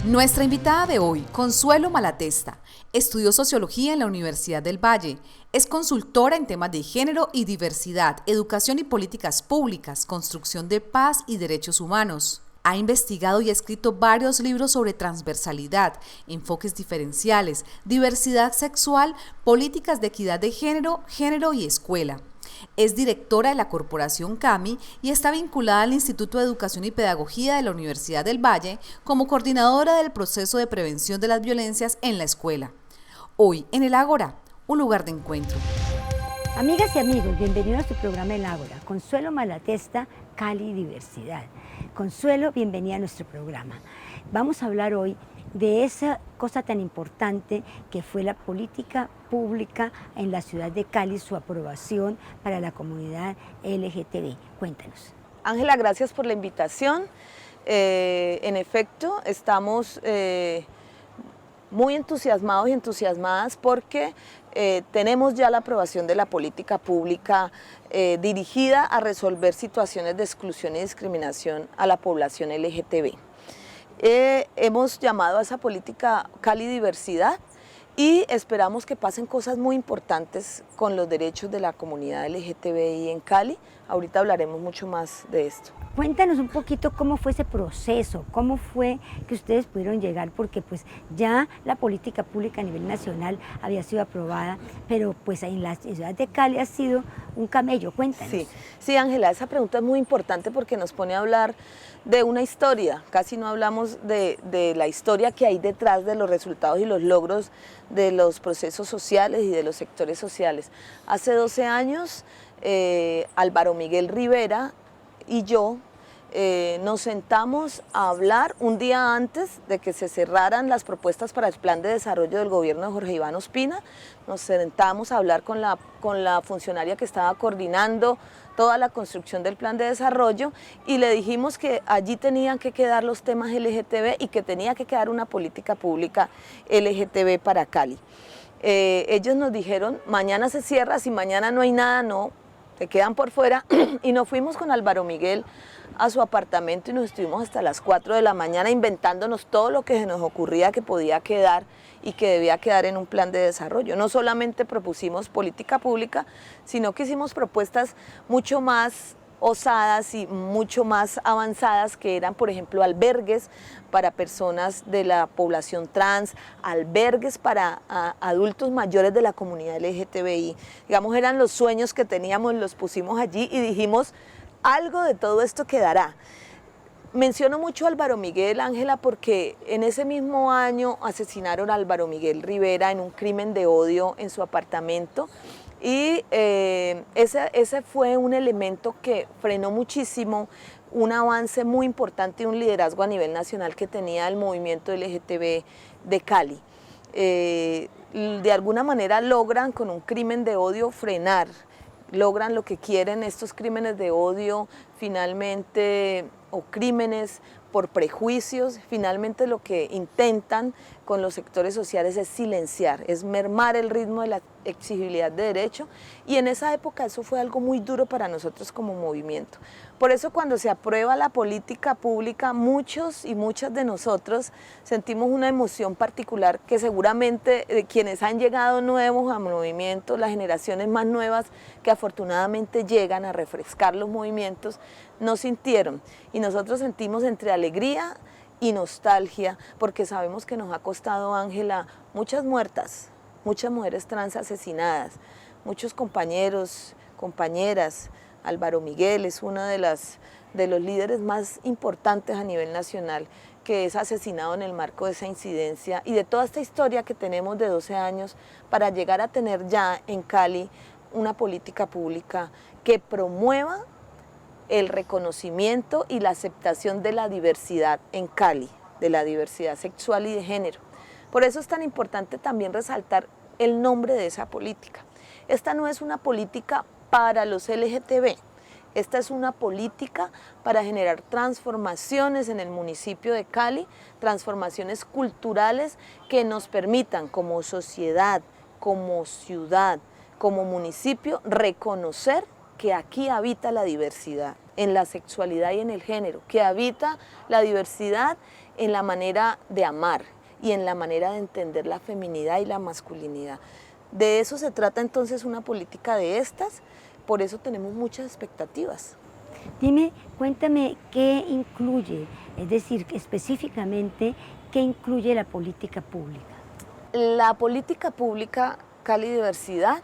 Nuestra invitada de hoy, Consuelo Malatesta, estudió sociología en la Universidad del Valle, es consultora en temas de género y diversidad, educación y políticas públicas, construcción de paz y derechos humanos. Ha investigado y escrito varios libros sobre transversalidad, enfoques diferenciales, diversidad sexual, políticas de equidad de género, género y escuela. Es directora de la Corporación CAMI y está vinculada al Instituto de Educación y Pedagogía de la Universidad del Valle como coordinadora del proceso de prevención de las violencias en la escuela. Hoy en el Ágora, un lugar de encuentro. Amigas y amigos, bienvenidos a su programa El Ágora. Consuelo Malatesta, Cali Diversidad. Consuelo, bienvenida a nuestro programa. Vamos a hablar hoy de esa cosa tan importante que fue la política pública en la ciudad de Cali, su aprobación para la comunidad LGTB. Cuéntanos. Ángela, gracias por la invitación. En efecto, estamos muy entusiasmados y entusiasmadas porque tenemos ya la aprobación de la política pública dirigida a resolver situaciones de exclusión y discriminación a la población LGTB. Hemos llamado a esa política Cali Diversidad y esperamos que pasen cosas muy importantes con los derechos de la comunidad LGTBI en Cali. Ahorita hablaremos mucho más de esto. Cuéntanos un poquito cómo fue ese proceso, cómo fue que ustedes pudieron llegar, porque pues ya la política pública a nivel nacional había sido aprobada, pero pues en la ciudad de Cali ha sido un camello. Cuéntanos. Sí, Ángela, esa pregunta es muy importante porque nos pone a hablar de una historia. Casi no hablamos de la historia que hay detrás de los resultados y los logros de los procesos sociales y de los sectores sociales. Hace 12 años, Álvaro Miguel Rivera y yo nos sentamos a hablar un día antes de que se cerraran las propuestas para el plan de desarrollo del gobierno de Jorge Iván Ospina. Nos sentamos a hablar con la funcionaria que estaba coordinando toda la construcción del plan de desarrollo y le dijimos que allí tenían que quedar los temas LGTB y que tenía que quedar una política pública LGTB para Cali. Ellos nos dijeron, mañana se cierra, si mañana no hay nada, no, se quedan por fuera, y nos fuimos con Álvaro Miguel a su apartamento y nos estuvimos hasta las 4 de la mañana inventándonos todo lo que se nos ocurría que podía quedar y que debía quedar en un plan de desarrollo. No solamente propusimos política pública, sino que hicimos propuestas mucho más osadas y mucho más avanzadas, que eran, por ejemplo, albergues para personas de la población trans, albergues para adultos mayores de la comunidad LGTBI. Digamos, eran los sueños que teníamos, los pusimos allí y dijimos, algo de todo esto quedará. Menciono mucho a Álvaro Miguel, Ángela, porque en ese mismo año asesinaron a Álvaro Miguel Rivera en un crimen de odio en su apartamento. Y ese fue un elemento que frenó muchísimo un avance muy importante y un liderazgo a nivel nacional que tenía el movimiento LGTB de Cali. De alguna manera logran con un crimen de odio frenar, logran lo que quieren estos crímenes de odio finalmente, o crímenes por prejuicios, finalmente lo que intentan con los sectores sociales es silenciar, es mermar el ritmo de la exigibilidad de derecho, y en esa época eso fue algo muy duro para nosotros como movimiento. Por eso cuando se aprueba la política pública, muchos y muchas de nosotros sentimos una emoción particular que seguramente quienes han llegado nuevos al movimiento, las generaciones más nuevas que afortunadamente llegan a refrescar los movimientos, no sintieron, y nosotros sentimos entre alegría y nostalgia, porque sabemos que nos ha costado, Ángela, muchas muertas, muchas mujeres trans asesinadas, muchos compañeros, compañeras. Álvaro Miguel es uno de los líderes más importantes a nivel nacional, que es asesinado en el marco de esa incidencia y de toda esta historia que tenemos de 12 años para llegar a tener ya en Cali una política pública que promueva el reconocimiento y la aceptación de la diversidad en Cali, de la diversidad sexual y de género. Por eso es tan importante también resaltar el nombre de esa política. Esta no es una política para los LGTB, esta es una política para generar transformaciones en el municipio de Cali, transformaciones culturales que nos permitan como sociedad, como ciudad, como municipio, reconocer que aquí habita la diversidad en la sexualidad y en el género, que habita la diversidad en la manera de amar y en la manera de entender la feminidad y la masculinidad. De eso se trata entonces una política de estas, por eso tenemos muchas expectativas. Dime, cuéntame qué incluye, es decir, específicamente, qué incluye la política pública. La política pública Cali Diversidad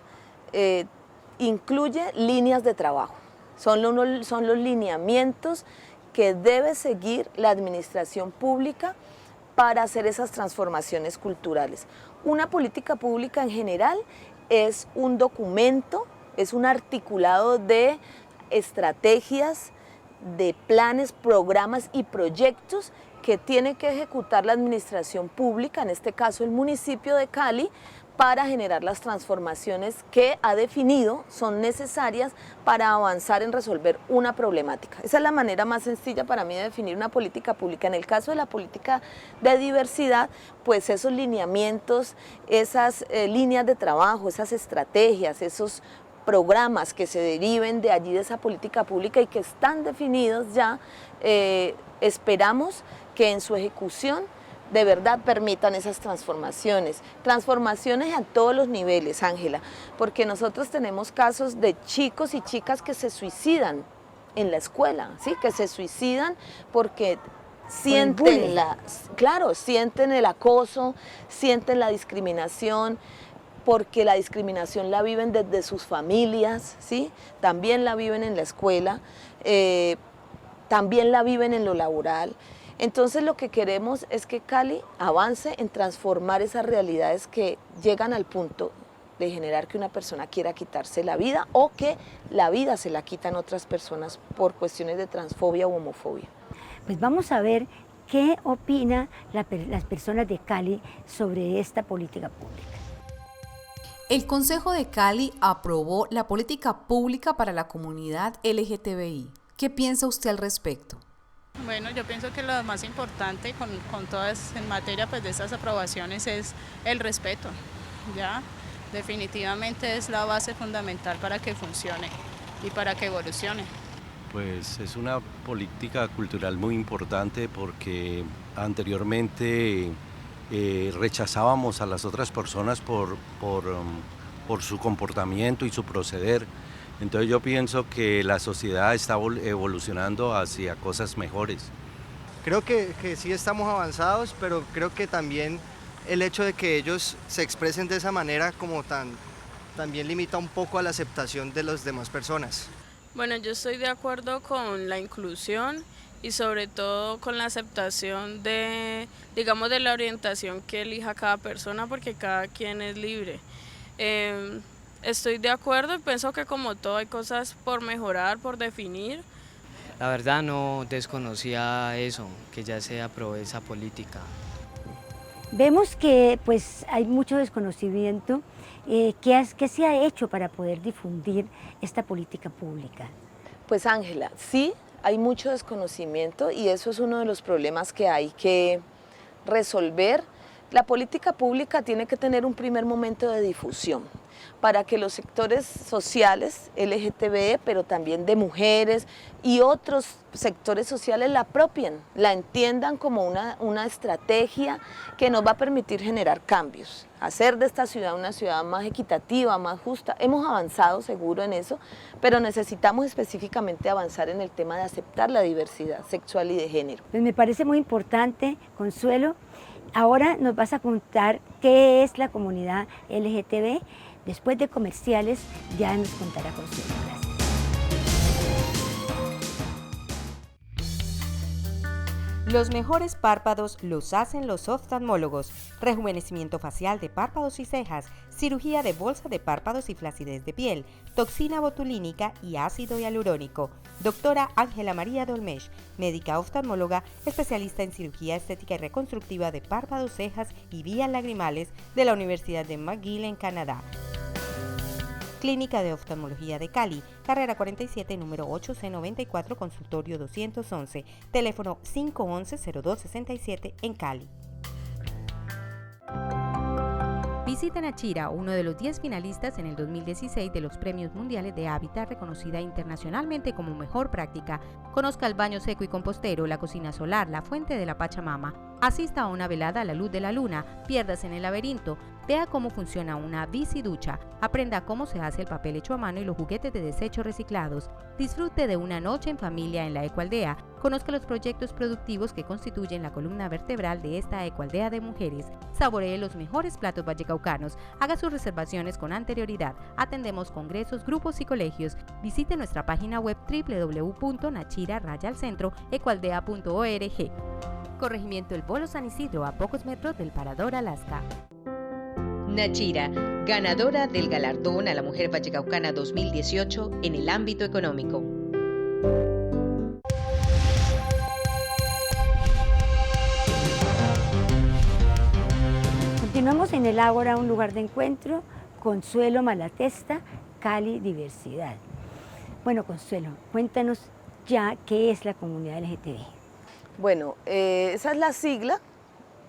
incluye líneas de trabajo, son los lineamientos que debe seguir la administración pública para hacer esas transformaciones culturales. Una política pública en general es un documento, es un articulado de estrategias, de planes, programas y proyectos que tiene que ejecutar la administración pública, en este caso el municipio de Cali, para generar las transformaciones que ha definido son necesarias para avanzar en resolver una problemática. Esa es la manera más sencilla para mí de definir una política pública. En el caso de la política de diversidad, pues esos lineamientos, esas líneas de trabajo, esas estrategias, esos programas que se deriven de allí de esa política pública y que están definidos ya, esperamos que en su ejecución de verdad permitan esas transformaciones a todos los niveles, Ángela, porque nosotros tenemos casos de chicos y chicas que se suicidan en la escuela, ¿sí? Que se suicidan porque sienten sienten el acoso, sienten la discriminación, porque la discriminación la viven desde sus familias, ¿sí? También la viven en la escuela, también la viven en lo laboral. Entonces lo que queremos es que Cali avance en transformar esas realidades que llegan al punto de generar que una persona quiera quitarse la vida o que la vida se la quitan otras personas por cuestiones de transfobia u homofobia. Pues vamos a ver qué opina las personas de Cali sobre esta política pública. El Consejo de Cali aprobó la política pública para la comunidad LGTBI. ¿Qué piensa usted al respecto? Bueno, yo pienso que lo más importante con todas en materia pues, de estas aprobaciones es el respeto, ¿ya? Definitivamente es la base fundamental para que funcione y para que evolucione. Pues es una política cultural muy importante porque anteriormente rechazábamos a las otras personas por su comportamiento y su proceder. Entonces yo pienso que la sociedad está evolucionando hacia cosas mejores. Creo que sí estamos avanzados, pero creo que también el hecho de que ellos se expresen de esa manera también limita un poco a la aceptación de las demás personas. Bueno, yo estoy de acuerdo con la inclusión y sobre todo con la aceptación de la orientación que elija cada persona, porque cada quien es libre. Estoy de acuerdo y pienso que como todo hay cosas por mejorar, por definir. La verdad no desconocía eso, que ya se aprobó esa política. Vemos que pues hay mucho desconocimiento. ¿Qué se ha hecho para poder difundir esta política pública? Pues Ángela, sí hay mucho desconocimiento y eso es uno de los problemas que hay que resolver. La política pública tiene que tener un primer momento de difusión para que los sectores sociales, LGTB, pero también de mujeres y otros sectores sociales la apropien, la entiendan como una estrategia que nos va a permitir generar cambios, hacer de esta ciudad una ciudad más equitativa, más justa. Hemos avanzado seguro en eso, pero necesitamos específicamente avanzar en el tema de aceptar la diversidad sexual y de género. Pues me parece muy importante, Consuelo. Ahora nos vas a contar qué es la comunidad LGTB. Después de comerciales ya nos contará Consuelo. Gracias. Los mejores párpados los hacen los oftalmólogos. Rejuvenecimiento facial de párpados y cejas, cirugía de bolsa de párpados y flacidez de piel, toxina botulínica y ácido hialurónico. Doctora Ángela María Dolmesh, médica oftalmóloga, especialista en cirugía estética y reconstructiva de párpados, cejas y vías lagrimales de la Universidad de McGill en Canadá. Clínica de Oftalmología de Cali, carrera 47, número 8C94, consultorio 211, teléfono 511-0267 en Cali. Visite Nachira, uno de los 10 finalistas en el 2016 de los Premios Mundiales de Hábitat, reconocida internacionalmente como mejor práctica. Conozca el baño seco y compostero, la cocina solar, la fuente de la Pachamama. Asista a una velada a la luz de la luna, piérdase en el laberinto, vea cómo funciona una biciducha, aprenda cómo se hace el papel hecho a mano y los juguetes de desechos reciclados, disfrute de una noche en familia en la Ecoaldea, conozca los proyectos productivos que constituyen la columna vertebral de esta Ecoaldea de mujeres, saboree los mejores platos vallecaucanos, haga sus reservaciones con anterioridad, atendemos congresos, grupos y colegios, visite nuestra página web www.nachira-ecoaldea.org. Corregimiento El Bolo San Isidro, a pocos metros del Parador Alaska. Nachira, ganadora del galardón a la Mujer Vallecaucana 2018 en el ámbito económico. Continuamos en el Ágora, un lugar de encuentro. Consuelo Malatesta, Cali Diversidad. Bueno, Consuelo, cuéntanos ya qué es la comunidad LGTB. Bueno, esa es la sigla.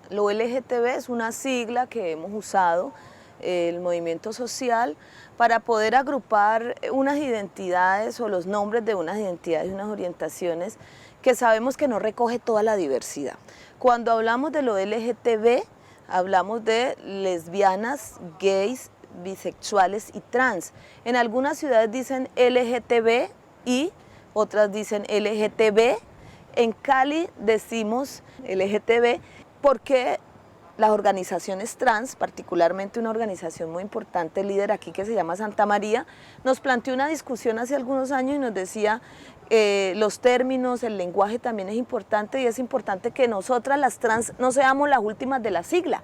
Lo LGTB es una sigla que hemos usado, el movimiento social, para poder agrupar unas identidades o los nombres de unas identidades y unas orientaciones que sabemos que no recoge toda la diversidad. Cuando hablamos de lo LGTB, hablamos de lesbianas, gays, bisexuales y trans. En algunas ciudades dicen LGTB y otras dicen LGTB. En Cali decimos LGTB porque las organizaciones trans, particularmente una organización muy importante, líder aquí que se llama Santa María, nos planteó una discusión hace algunos años y nos decía los términos, el lenguaje también es importante y es importante que nosotras las trans no seamos las últimas de la sigla.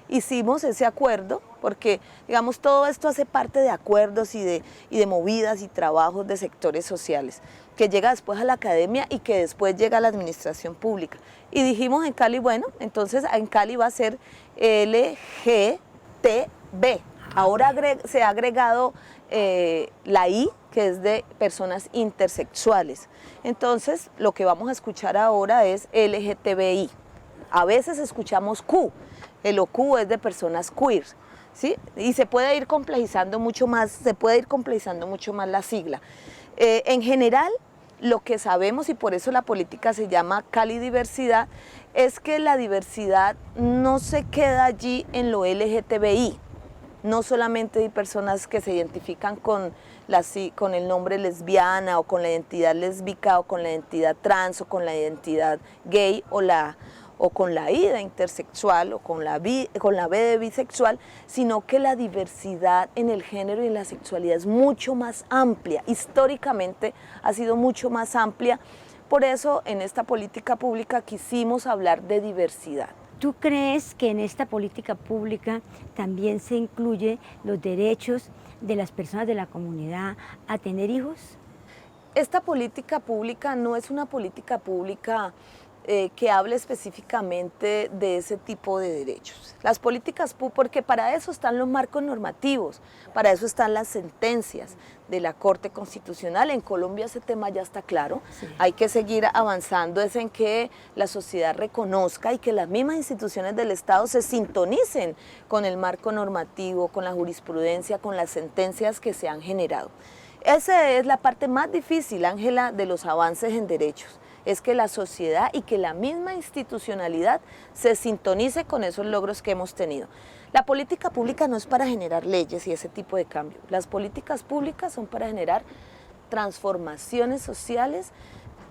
Hicimos ese acuerdo porque, digamos, todo esto hace parte de acuerdos y de movidas y trabajos de sectores sociales, que llega después a la academia y que después llega a la administración pública. Y dijimos en Cali, bueno, entonces en Cali va a ser LGTB. Ahora se ha agregado la I, que es de personas intersexuales. Entonces, lo que vamos a escuchar ahora es LGTBI. A veces escuchamos Q. El OQ es de personas queer, ¿sí? Y se puede ir complejizando mucho más, la sigla. En general, lo que sabemos, y por eso la política se llama Cali Diversidad, es que la diversidad no se queda allí en lo LGTBI. No solamente hay personas que se identifican con el nombre lesbiana o con la identidad lésbica o con la identidad trans o con la identidad gay o con la I de intersexual o con la B de bisexual, sino que la diversidad en el género y en la sexualidad es mucho más amplia, históricamente ha sido mucho más amplia, por eso en esta política pública quisimos hablar de diversidad. ¿Tú crees que en esta política pública también se incluye los derechos de las personas de la comunidad a tener hijos? Esta política pública no es una política pública que hable específicamente de ese tipo de derechos. Las políticas porque para eso están los marcos normativos, para eso están las sentencias de la Corte Constitucional. En Colombia ese tema ya está claro, sí. Hay que seguir avanzando, es en que la sociedad reconozca y que las mismas instituciones del Estado se sintonicen con el marco normativo, con la jurisprudencia, con las sentencias que se han generado. Esa es la parte más difícil, Ángela, de los avances en derechos. Es que la sociedad y que la misma institucionalidad se sintonice con esos logros que hemos tenido. La política pública no es para generar leyes y ese tipo de cambio. Las políticas públicas son para generar transformaciones sociales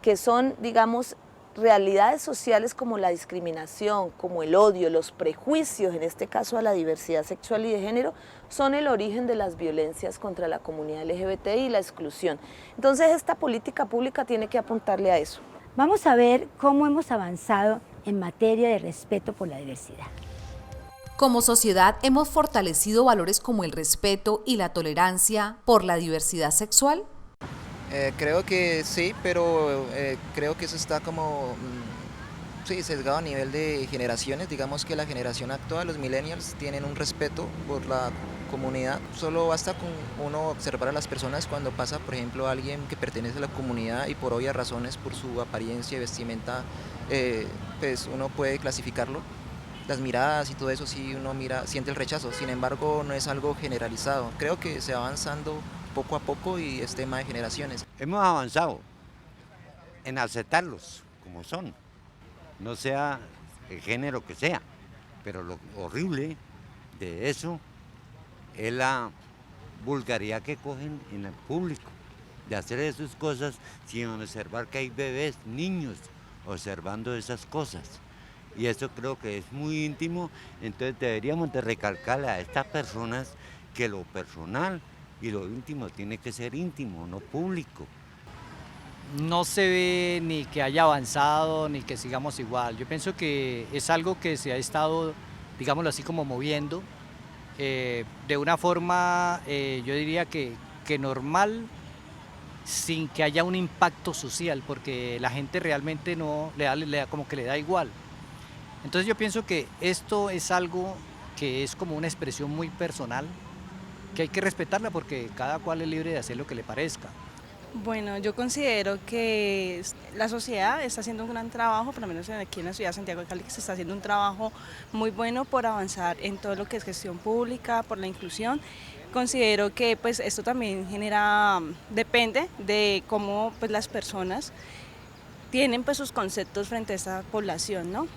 que son, digamos, realidades sociales como la discriminación, como el odio, los prejuicios, en este caso a la diversidad sexual y de género, son el origen de las violencias contra la comunidad LGBTI y la exclusión. Entonces esta política pública tiene que apuntarle a eso. Vamos a ver cómo hemos avanzado en materia de respeto por la diversidad. Como sociedad hemos fortalecido valores como el respeto y la tolerancia por la diversidad sexual. Creo que sí, pero creo que eso está como sesgado a nivel de generaciones. Digamos que la generación actual, los millennials, tienen un respeto por la comunidad. Solo basta con uno observar a las personas cuando pasa, por ejemplo, alguien que pertenece a la comunidad y por obvias razones, por su apariencia y vestimenta, pues uno puede clasificarlo. las miradas y todo eso, sí uno siente el rechazo. Sin embargo, no es algo generalizado. Creo que se va avanzando poco a poco y es tema de generaciones. Hemos avanzado en aceptarlos como son, no sea el género que sea, pero lo horrible de eso es la vulgaridad que cogen en el público, de hacer esas cosas sin observar que hay bebés, niños, observando esas cosas. Y eso creo que es muy íntimo, entonces deberíamos de recalcarle a estas personas que lo personal y lo íntimo tiene que ser íntimo, no público. No se ve ni que haya avanzado ni que sigamos igual. Yo pienso que es algo que se ha estado, digámoslo así, como moviendo de una forma, yo diría que normal, sin que haya un impacto social, porque la gente realmente no le da como que le da igual. Entonces yo pienso que esto es algo que es como una expresión muy personal, que hay que respetarla porque cada cual es libre de hacer lo que le parezca. Bueno, yo considero que la sociedad está haciendo un gran trabajo, por lo menos aquí en la ciudad de Santiago de Cali, que se está haciendo un trabajo muy bueno por avanzar en todo lo que es gestión pública, por la inclusión. Considero que pues esto también depende de cómo pues las personas tienen pues sus conceptos frente a esta población, ¿no?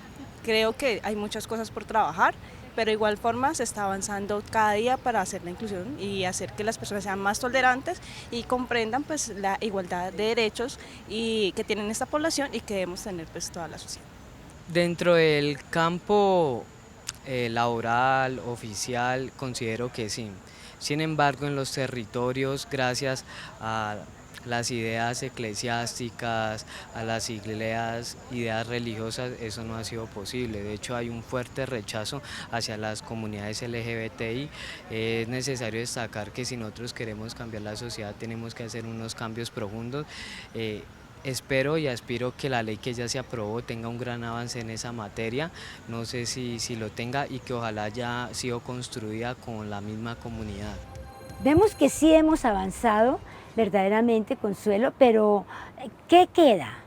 Creo que hay muchas cosas por trabajar, pero de igual forma se está avanzando cada día para hacer la inclusión y hacer que las personas sean más tolerantes y comprendan pues la igualdad de derechos y que tienen esta población y que debemos tener pues toda la sociedad. Dentro del campo laboral, oficial, considero que sí. Sin embargo, en los territorios, gracias a las ideas eclesiásticas, a las ideas religiosas, eso no ha sido posible. De hecho, hay un fuerte rechazo hacia las comunidades LGBTI. Es necesario destacar que si nosotros queremos cambiar la sociedad, tenemos que hacer unos cambios profundos. Espero y aspiro que la ley que ya se aprobó tenga un gran avance en esa materia, no sé si lo tenga y que ojalá haya sido construida con la misma comunidad. Vemos que sí hemos avanzado verdaderamente, Consuelo, pero ¿qué queda?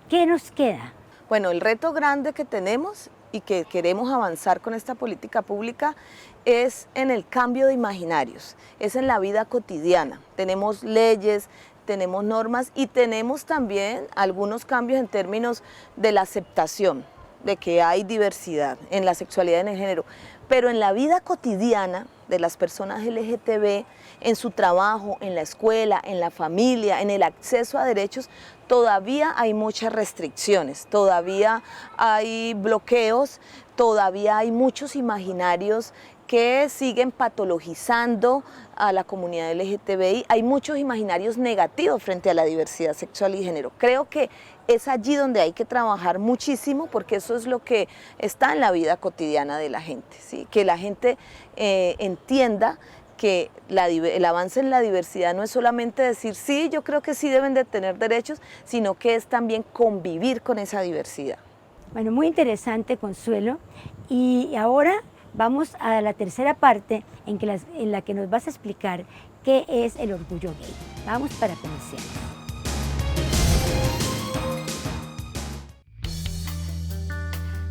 ¿Qué nos queda? Bueno, el reto grande que tenemos y que queremos avanzar con esta política pública es en el cambio de imaginarios, es en la vida cotidiana. Tenemos leyes, tenemos normas y tenemos también algunos cambios en términos de la aceptación de que hay diversidad en la sexualidad y en el género, pero en la vida cotidiana de las personas LGTB, en su trabajo, en la escuela, en la familia, en el acceso a derechos, todavía hay muchas restricciones, todavía hay bloqueos, todavía hay muchos imaginarios que siguen patologizando a la comunidad LGTBI, hay muchos imaginarios negativos frente a la diversidad sexual y género. Creo que es allí donde hay que trabajar muchísimo porque eso es lo que está en la vida cotidiana de la gente, ¿sí? Que la gente entienda que el avance en la diversidad no es solamente decir sí, yo creo que sí deben de tener derechos, sino que es también convivir con esa diversidad. Bueno, muy interesante, Consuelo, y ahora vamos a la tercera parte en la que nos vas a explicar qué es el orgullo gay. Vamos para conocerlo.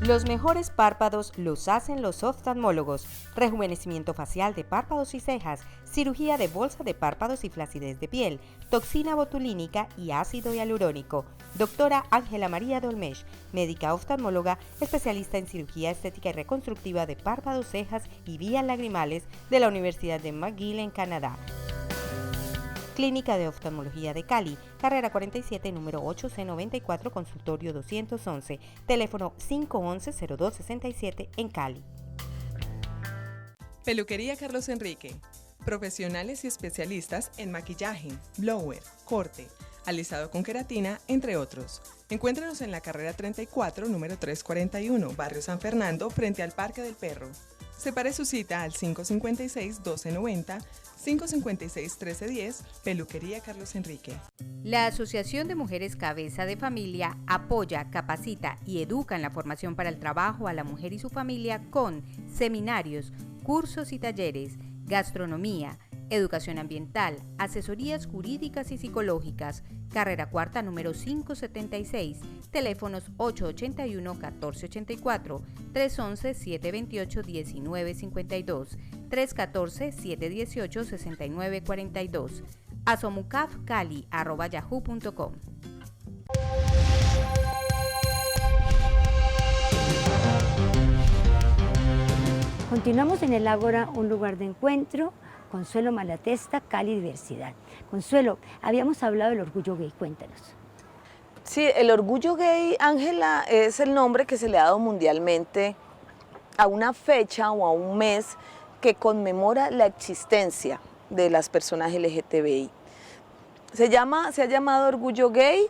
Los mejores párpados los hacen los oftalmólogos. Rejuvenecimiento facial de párpados y cejas, cirugía de bolsa de párpados y flacidez de piel, toxina botulínica y ácido hialurónico. Doctora Ángela María Dolmesh, médica oftalmóloga, especialista en cirugía estética y reconstructiva de párpados, cejas y vías lagrimales de la Universidad de McGill en Canadá. Clínica de Oftalmología de Cali, carrera 47, número 8C94, consultorio 211, teléfono 511-0267 en Cali. Peluquería Carlos Enrique, profesionales y especialistas en maquillaje, blower, corte, alisado con queratina, entre otros. Encuéntrenos en la carrera 34, número 341, barrio San Fernando, frente al Parque del Perro. Separe su cita al 556-1290, 556-1310, Peluquería Carlos Enrique. La Asociación de Mujeres Cabeza de Familia apoya, capacita y educa en la formación para el trabajo a la mujer y su familia con seminarios, cursos y talleres, gastronomía, educación ambiental, asesorías jurídicas y psicológicas, carrera cuarta número 576, teléfonos 881-1484, 311-728-1952, 314-718-6942, asomucafcali@yahoo.com. Continuamos en el Ágora, un lugar de encuentro. Consuelo Malatesta, Cali Diversidad. Consuelo, habíamos hablado del orgullo gay, cuéntanos. Sí, el orgullo gay, Ángela, es el nombre que se le ha dado mundialmente a una fecha o a un mes que conmemora la existencia de las personas LGTBI. Se ha llamado orgullo gay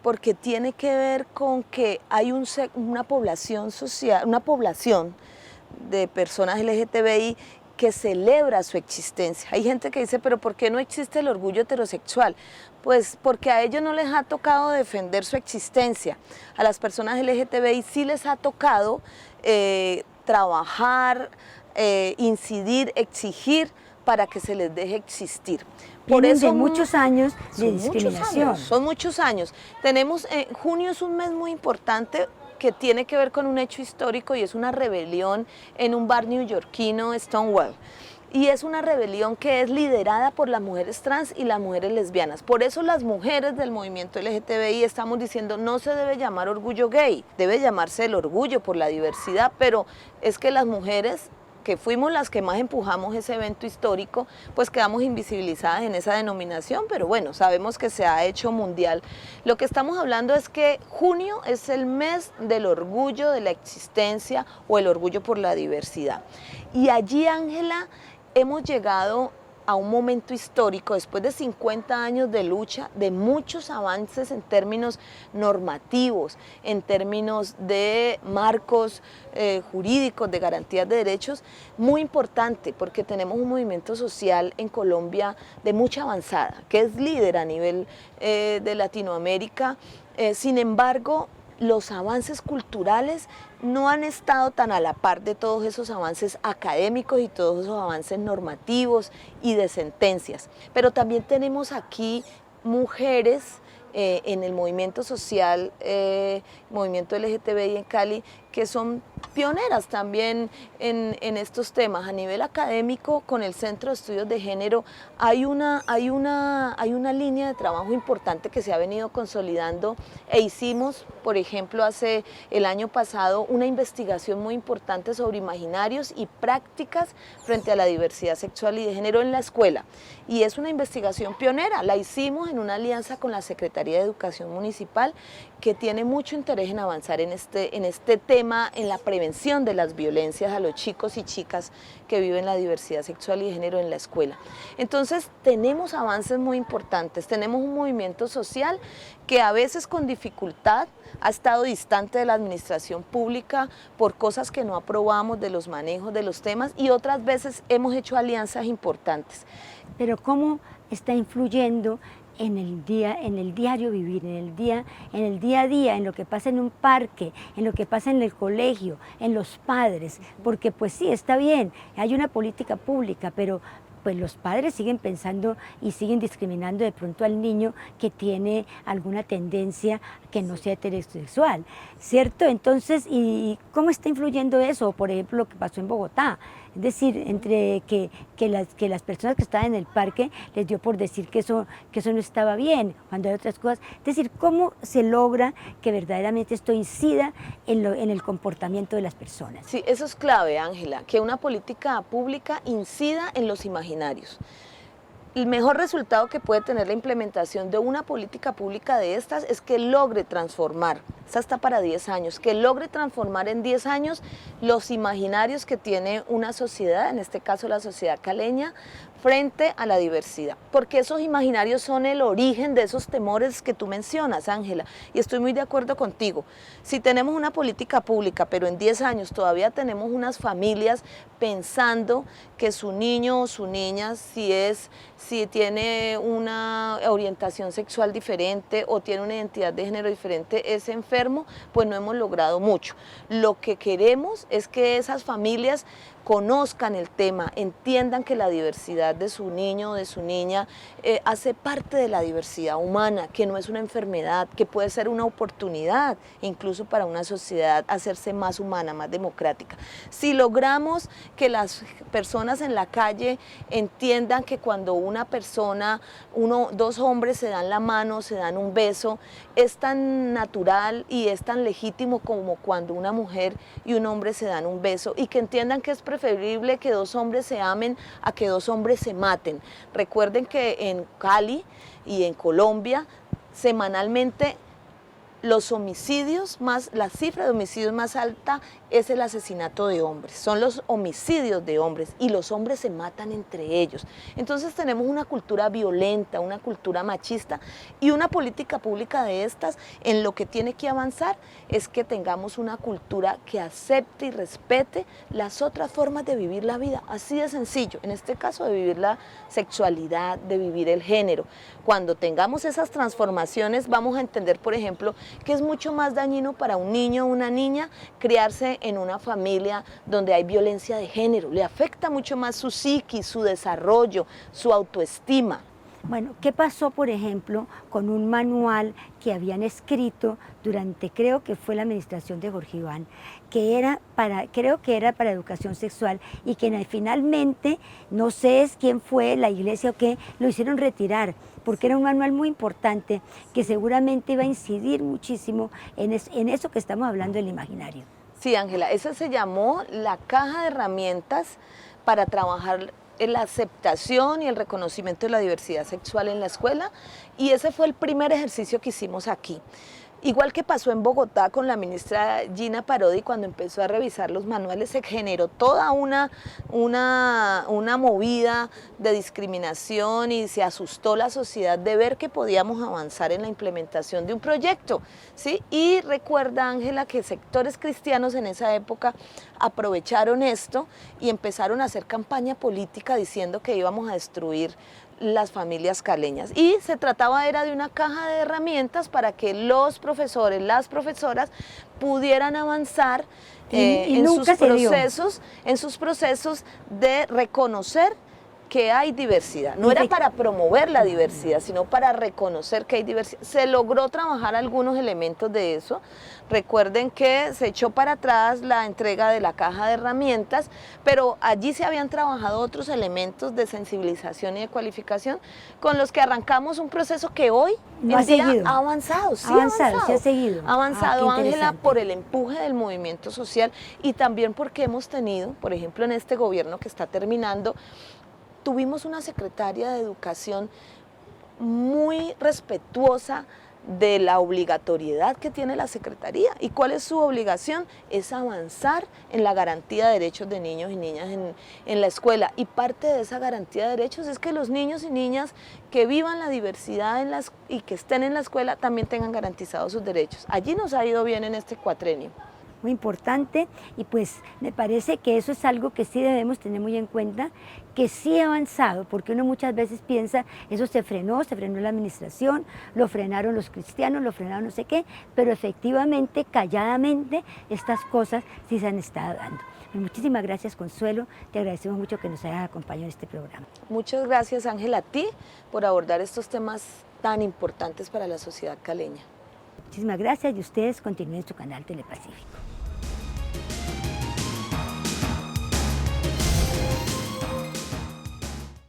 porque tiene que ver con que hay una población social, una población de personas LGTBI que celebra su existencia. Hay gente que dice, pero ¿por qué no existe el orgullo heterosexual? Pues porque a ellos no les ha tocado defender su existencia. A las personas LGTBI sí les ha tocado trabajar, incidir, exigir para que se les deje existir. Por eso muchos años de discriminación. Son muchos años. Tenemos, junio es un mes muy importante que tiene que ver con un hecho histórico y es una rebelión en un bar neoyorquino, Stonewall. Y es una rebelión que es liderada por las mujeres trans y las mujeres lesbianas. Por eso las mujeres del movimiento LGTBI estamos diciendo no se debe llamar orgullo gay, debe llamarse el orgullo por la diversidad, pero es que las mujeres que fuimos las que más empujamos ese evento histórico, pues quedamos invisibilizadas en esa denominación, pero bueno, sabemos que se ha hecho mundial. Lo que estamos hablando es que junio es el mes del orgullo de la existencia o el orgullo por la diversidad. Y allí, Ángela, hemos llegado a un momento histórico, después de 50 años de lucha, de muchos avances en términos normativos, en términos de marcos jurídicos, de garantías de derechos, muy importante, porque tenemos un movimiento social en Colombia de mucha avanzada, que es líder a nivel de Latinoamérica. Sin embargo, los avances culturales no han estado tan a la par de todos esos avances académicos y todos esos avances normativos y de sentencias. Pero también tenemos aquí mujeres en el movimiento social, movimiento LGTBI en Cali, que son pioneras también en estos temas. A nivel académico, con el Centro de Estudios de Género, hay una línea de trabajo importante que se ha venido consolidando e hicimos, por ejemplo, el año pasado, una investigación muy importante sobre imaginarios y prácticas frente a la diversidad sexual y de género en la escuela. Y es una investigación pionera, la hicimos en una alianza con la Secretaría de Educación Municipal, que tiene mucho interés en avanzar en este tema, en la prevención de las violencias a los chicos y chicas que viven la diversidad sexual y de género en la escuela. Entonces tenemos avances muy importantes, tenemos un movimiento social que a veces con dificultad ha estado distante de la administración pública por cosas que no aprobamos de los manejos de los temas y otras veces hemos hecho alianzas importantes. Pero ¿cómo está influyendo en el diario vivir, en el día a día, en lo que pasa en un parque, en lo que pasa en el colegio, en los padres? Porque pues sí, está bien, hay una política pública, pero pues los padres siguen pensando y siguen discriminando de pronto al niño que tiene alguna tendencia que no sea heterosexual, ¿cierto? Entonces, ¿y cómo está influyendo eso? Por ejemplo, lo que pasó en Bogotá. Es decir, entre que las personas que estaban en el parque les dio por decir que eso no estaba bien, cuando hay otras cosas. Es decir, ¿cómo se logra que verdaderamente esto incida en el comportamiento de las personas? Sí, eso es clave, Ángela, que una política pública incida en los imaginarios. El mejor resultado que puede tener la implementación de una política pública de estas es que logre transformar, esta está para 10 años, que logre transformar en 10 años los imaginarios que tiene una sociedad, en este caso la sociedad caleña, frente a la diversidad, porque esos imaginarios son el origen de esos temores que tú mencionas, Ángela, y estoy muy de acuerdo contigo. Si tenemos una política pública, pero en 10 años todavía tenemos unas familias pensando que su niño o su niña, si tiene una orientación sexual diferente o tiene una identidad de género diferente, es enfermo, pues no hemos logrado mucho. Lo que queremos es que esas familias conozcan el tema, entiendan que la diversidad de su niño o de su niña hace parte de la diversidad humana, que no es una enfermedad, que puede ser una oportunidad incluso para una sociedad hacerse más humana, más democrática. Si logramos que las personas en la calle entiendan que cuando una persona, dos hombres se dan la mano, se dan un beso, es tan natural y es tan legítimo como cuando una mujer y un hombre se dan un beso, y que entiendan que es preferible que dos hombres se amen a que dos hombres se maten. Recuerden que en Cali y en Colombia semanalmente los homicidios la cifra de homicidios más alta es el asesinato de hombres, son los homicidios de hombres, y los hombres se matan entre ellos. Entonces tenemos una cultura violenta, una cultura machista, y una política pública de estas en lo que tiene que avanzar es que tengamos una cultura que acepte y respete las otras formas de vivir la vida, así de sencillo, en este caso de vivir la sexualidad, de vivir el género. Cuando tengamos esas transformaciones vamos a entender, por ejemplo, que es mucho más dañino para un niño o una niña criarse en una familia donde hay violencia de género, le afecta mucho más su psiquis, su desarrollo, su autoestima. Bueno, ¿qué pasó, por ejemplo, con un manual que habían escrito durante, creo que fue la administración de Jorge Iván, creo que era para educación sexual, y que finalmente, no sé quién fue, la iglesia o qué, lo hicieron retirar, porque era un manual muy importante que seguramente iba a incidir muchísimo en eso que estamos hablando del imaginario? Sí, Ángela, esa se llamó la caja de herramientas para trabajar la aceptación y el reconocimiento de la diversidad sexual en la escuela, y ese fue el primer ejercicio que hicimos aquí. Igual que pasó en Bogotá con la ministra Gina Parodi, cuando empezó a revisar los manuales se generó toda una movida de discriminación, y se asustó la sociedad de ver que podíamos avanzar en la implementación de un proyecto, ¿sí? Y recuerda, Ángela, que sectores cristianos en esa época aprovecharon esto y empezaron a hacer campaña política diciendo que íbamos a destruir las familias caleñas, y se trataba de una caja de herramientas para que los profesores, las profesoras pudieran avanzar en sus procesos de reconocer que hay diversidad. No era para promover la diversidad, sino para reconocer que hay diversidad. Se logró trabajar algunos elementos de eso. Recuerden que se echó para atrás la entrega de la caja de herramientas, pero allí se habían trabajado otros elementos de sensibilización y de cualificación con los que arrancamos un proceso que hoy ha avanzado. Sí, ha avanzado, Ángela, por el empuje del movimiento social, y también porque hemos tenido, por ejemplo, en este gobierno que está terminando, tuvimos una secretaria de Educación muy respetuosa de la obligatoriedad que tiene la Secretaría. ¿Y cuál es su obligación? Es avanzar en la garantía de derechos de niños y niñas en la escuela. Y parte de esa garantía de derechos es que los niños y niñas que vivan la diversidad y que estén en la escuela también tengan garantizados sus derechos. Allí nos ha ido bien en este cuatrenio. Muy importante, y pues me parece que eso es algo que sí debemos tener muy en cuenta, que sí ha avanzado, porque uno muchas veces piensa, eso se frenó la administración, lo frenaron los cristianos, lo frenaron no sé qué, pero efectivamente, calladamente, estas cosas sí se han estado dando. Muchísimas gracias, Consuelo, te agradecemos mucho que nos hayas acompañado en este programa. Muchas gracias, Ángela, a ti por abordar estos temas tan importantes para la sociedad caleña. Muchísimas gracias, y ustedes continúen su canal Telepacífico.